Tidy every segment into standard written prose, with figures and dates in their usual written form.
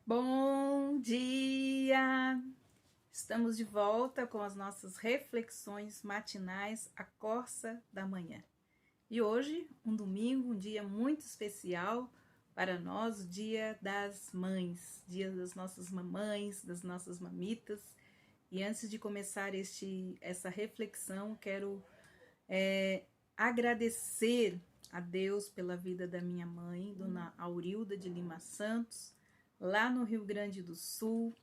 Bom dia! Estamos de volta com as nossas reflexões matinais à Corsa da Manhã. E hoje, um domingo, um dia muito especial para nós, o Dia das Mães, Dia das nossas mamães, das nossas mamitas. E antes de começar essa reflexão, quero agradecer a Deus pela vida da minha mãe, Dona Aurilda de Lima Santos, lá no Rio Grande do Sul.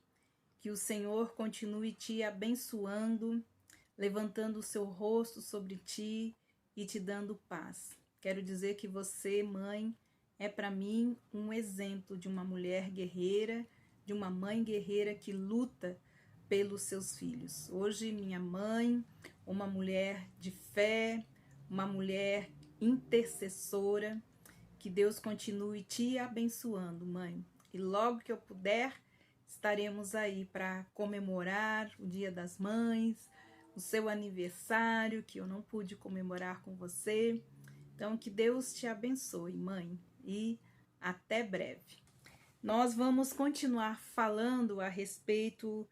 Que o Senhor continue te abençoando, levantando o seu rosto sobre ti e te dando paz. Quero dizer que você, mãe, é para mim um exemplo de uma mulher guerreira, de uma mãe guerreira que luta pelos seus filhos. Hoje, minha mãe, uma mulher de fé, uma mulher intercessora, que Deus continue te abençoando, mãe. E logo que eu puder, estaremos aí para comemorar o Dia das Mães, o seu aniversário, que eu não pude comemorar com você. Então, que Deus te abençoe, mãe, e até breve. Nós vamos continuar falando a respeito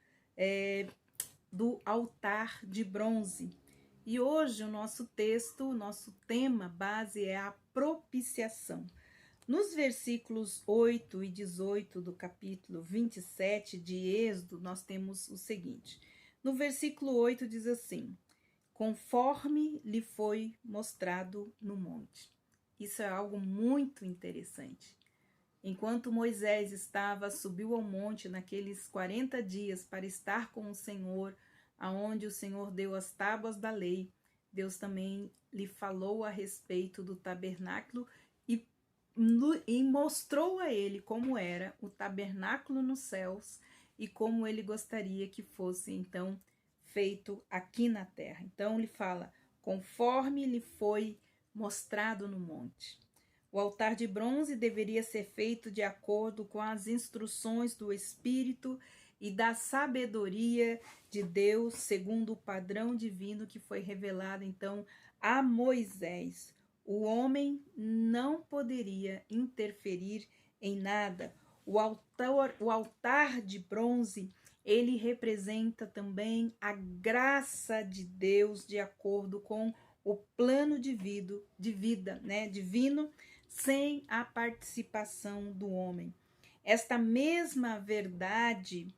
do altar de bronze. E hoje o nosso texto, o nosso tema base é a propiciação. Nos versículos 8 e 18 do capítulo 27 de Êxodo, nós temos o seguinte. No versículo 8 diz assim: conforme lhe foi mostrado no monte. Isso é algo muito interessante. Enquanto Moisés subiu ao monte naqueles 40 dias para estar com o Senhor, aonde o Senhor deu as tábuas da lei, Deus também lhe falou a respeito do tabernáculo e mostrou a ele como era o tabernáculo nos céus e como ele gostaria que fosse então feito aqui na terra. Então ele fala, conforme lhe foi mostrado no monte. O altar de bronze deveria ser feito de acordo com as instruções do Espírito e da sabedoria de Deus, segundo o padrão divino que foi revelado então a Moisés. O homem não poderia interferir em nada. O altar de bronze, ele representa também a graça de Deus de acordo com o plano de vida, divino, sem a participação do homem. Esta mesma verdade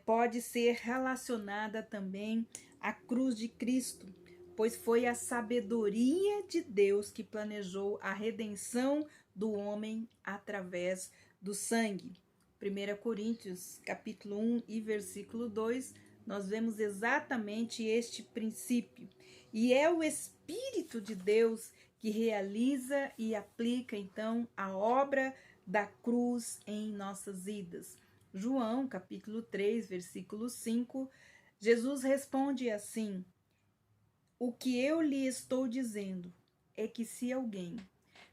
pode ser relacionada também à cruz de Cristo, pois foi a sabedoria de Deus que planejou a redenção do homem através do sangue. 1 Coríntios, capítulo 1 e versículo 2, nós vemos exatamente este princípio. E é o Espírito de Deus que realiza e aplica, então, a obra da cruz em nossas vidas. João, capítulo 3, versículo 5, Jesus responde assim: o que eu lhe estou dizendo é que se alguém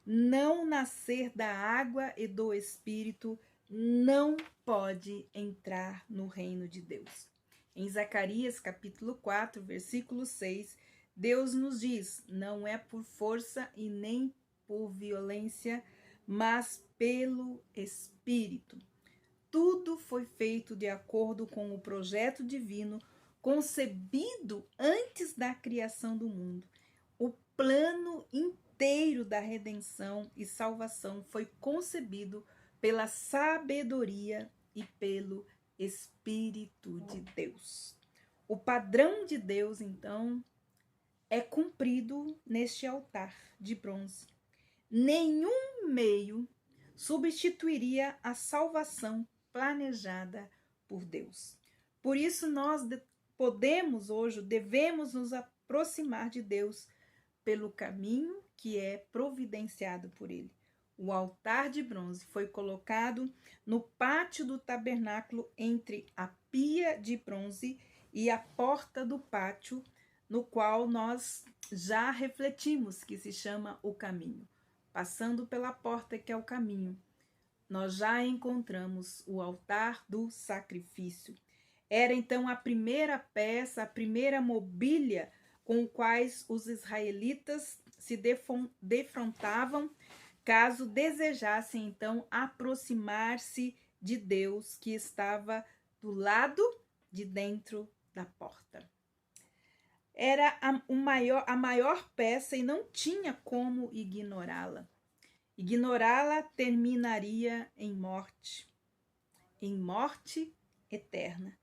não nascer da água e do Espírito, não pode entrar no reino de Deus. Em Zacarias, capítulo 4, versículo 6, Deus nos diz, não é por força e nem por violência, mas pelo Espírito. Tudo foi feito de acordo com o projeto divino concebido antes da criação do mundo. O plano inteiro da redenção e salvação foi concebido pela sabedoria e pelo Espírito de Deus. O padrão de Deus, então, é cumprido neste altar de bronze. Nenhum meio substituiria a salvação planejada por Deus. Por isso nós devemos nos aproximar de Deus pelo caminho que é providenciado por ele. O altar de bronze foi colocado no pátio do tabernáculo entre a pia de bronze e a porta do pátio, no qual nós já refletimos que se chama o caminho. Passando pela porta que é o caminho, nós já encontramos o altar do sacrifício. Era então a primeira peça, a primeira mobília com quais os israelitas se defrontavam caso desejassem então aproximar-se de Deus que estava do lado de dentro da porta. Era a maior peça e não tinha como ignorá-la. Ignorá-la terminaria em morte eterna.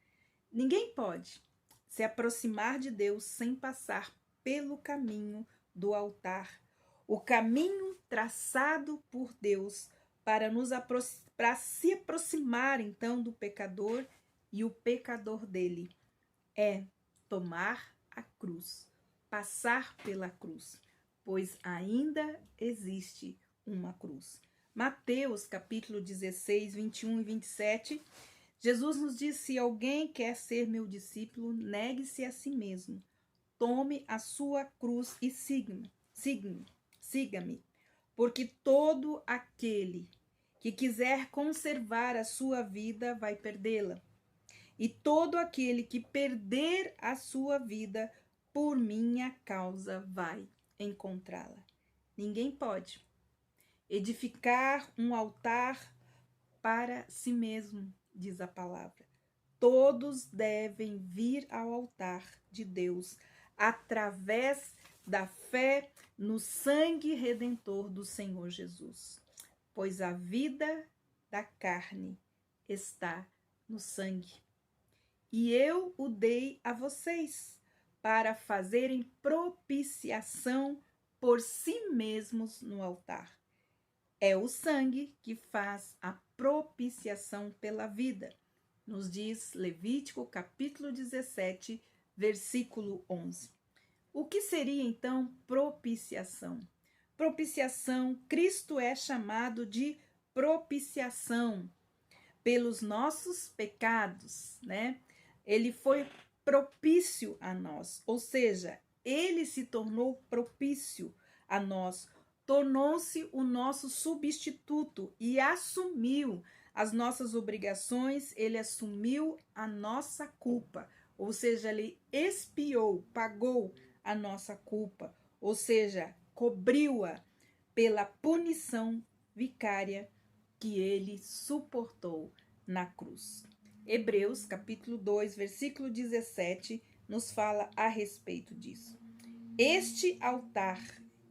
Ninguém pode se aproximar de Deus sem passar pelo caminho do altar, o caminho traçado por Deus para se aproximar então do pecador, e o pecador dele é tomar a cruz, passar pela cruz, pois ainda existe uma cruz. Mateus capítulo 16, 21 e 27, Jesus nos diz: se alguém quer ser meu discípulo, negue-se a si mesmo, tome a sua cruz e siga-me, porque todo aquele que quiser conservar a sua vida vai perdê-la, e todo aquele que perder a sua vida por minha causa vai encontrá-la. Ninguém pode edificar um altar para si mesmo, diz a palavra. Todos devem vir ao altar de Deus através da fé no sangue redentor do Senhor Jesus, pois a vida da carne está no sangue. E eu o dei a vocês para fazerem propiciação por si mesmos no altar. É o sangue que faz a propiciação pela vida, nos diz Levítico capítulo 17, versículo 11. O que seria então propiciação? Propiciação, Cristo é chamado de propiciação pelos nossos pecados, né? Ele foi propício a nós, ou seja, ele se tornou propício a nós, tornou-se o nosso substituto e assumiu as nossas obrigações, ele assumiu a nossa culpa, ou seja, ele expiou, pagou a nossa culpa, ou seja, cobriu-a pela punição vicária que ele suportou na cruz. Hebreus, capítulo 2, versículo 17, nos fala a respeito disso. Este altar,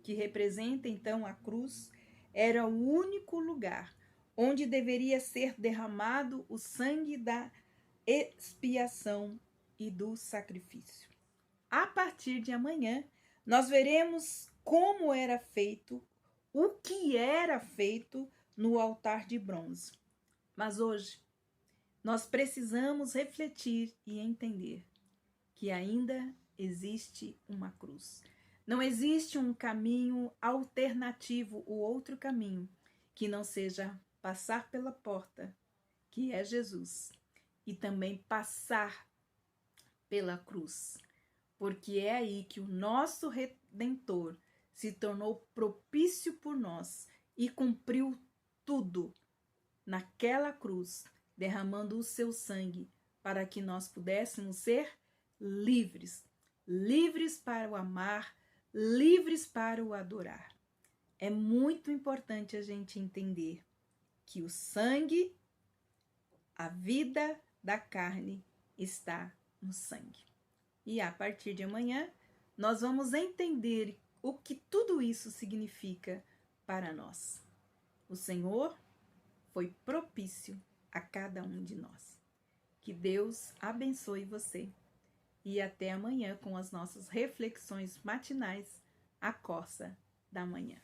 que representa então a cruz, era o único lugar onde deveria ser derramado o sangue da expiação e do sacrifício. A partir de amanhã, nós veremos como era feito, o que era feito no altar de bronze. Mas hoje, nós precisamos refletir e entender que ainda existe uma cruz. Não existe um caminho alternativo, o outro caminho, que não seja passar pela porta, que é Jesus, e também passar pela cruz, porque é aí que o nosso Redentor se tornou propício por nós e cumpriu tudo naquela cruz, derramando o seu sangue para que nós pudéssemos ser livres, livres para o amar, livres para o adorar. É muito importante a gente entender que o sangue, a vida da carne está no sangue. E a partir de amanhã, nós vamos entender o que tudo isso significa para nós. O Senhor foi propício a cada um de nós. Que Deus abençoe você. E até amanhã com as nossas reflexões matinais, a Corsa da Manhã.